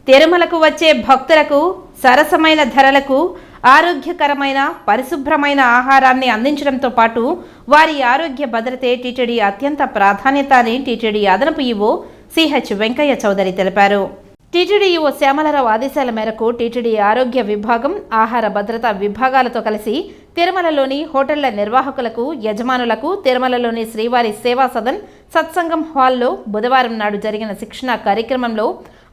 తిరుమలకు వచ్చే భక్తులకు సరసమైన ధరలకు ఆరోగ్యకరమైన పరిశుభ్రమైన ఆహారాన్ని అందించడంతో పాటు వారి ఆరోగ్య భద్రతే టీటీడీ అత్యంత ప్రాధాన్యత అని టీటీడీ అదనపు ఈవో సిహెచ్ వెంకయ్య చౌదరి తెలిపారు. టీటీడీ ఈవో శ్యామలరావు ఆదేశాల మేరకు టీటీడీ ఆరోగ్య విభాగం, ఆహార భద్రత విభాగాలతో కలిసి తిరుమలలోని హోటళ్ల నిర్వాహకులకు, యజమానులకు తిరుమలలోని శ్రీవారి సేవా సదన్ సత్సంగం హాల్లో బుధవారం నాడు జరిగిన శిక్షణా కార్యక్రమంలో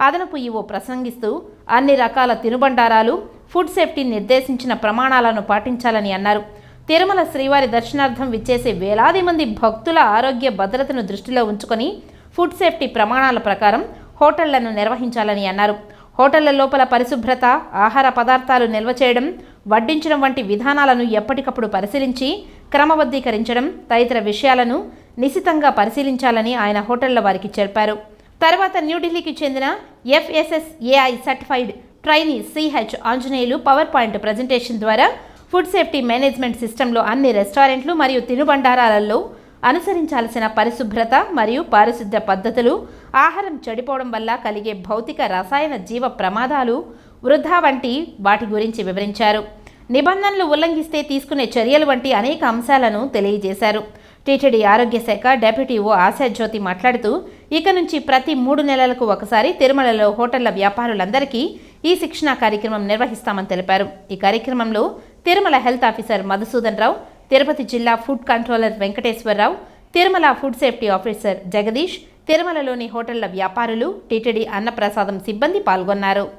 అదనపు ఈవో ప్రసంగిస్తూ అన్ని రకాల తినుబండారాలు, ఫుడ్ సేఫ్టీ నిర్దేశించిన ప్రమాణాలను పాటించాలని అన్నారు. తిరుమల శ్రీవారి దర్శనార్థం విచ్చేసే వేలాది మంది భక్తుల ఆరోగ్య భద్రతను దృష్టిలో ఉంచుకొని ఫుడ్ సేఫ్టీ ప్రమాణాల ప్రకారం హోటళ్లను నిర్వహించాలని అన్నారు. హోటళ్ల లోపల పరిశుభ్రత, ఆహార పదార్థాలు నిల్వ చేయడం, వడ్డించడం వంటి విధానాలను ఎప్పటికప్పుడు పరిశీలించి క్రమబద్ధీకరించడం తదితర విషయాలను నిశితంగా ఆయన హోటళ్ల వారికి చెప్పారు. తర్వాత న్యూఢిల్లీకి చెందిన FSSAI certified trainee CH Anjaneyulu power point presentation ద్వారా ఫుడ్ సేఫ్టీ మేనేజ్మెంట్ సిస్టంలో అన్ని రెస్టారెంట్లు మరియు తినుబండారాలలో అనుసరించాల్సిన పరిశుభ్రత మరియు పారిశుద్ధ్య పద్ధతులు, ఆహారం చెడిపోవడం వల్ల కలిగే భౌతిక, రసాయన, జీవ ప్రమాదాలు, వృధా వంటి వాటి గురించి వివరించారు. నిబంధనలు ఉల్లంఘిస్తే తీసుకునే చర్యలు వంటి అనేక అంశాలను తెలియజేశారు. టీటీడీ ఆరోగ్య శాఖ డిప్యూటీ ఈవో ఆశాజ్యోతి మాట్లాడుతూ ఇక నుంచి ప్రతి 3 నెలలకు ఒకసారి తిరుమలలో హోటళ్ల వ్యాపారులందరికీ ఈ శిక్షణా కార్యక్రమం నిర్వహిస్తామని తెలిపారు. ఈ కార్యక్రమంలో తిరుమల హెల్త్ ఆఫీసర్ మధుసూదన్ రావు, తిరుపతి జిల్లా food controller Venkateswararao, Tirumala food safety officer Jagadish, తిరుమలలోని హోటళ్ల వ్యాపారులు, టీటీడీ అన్నప్రసాదం సిబ్బంది పాల్గొన్నారు.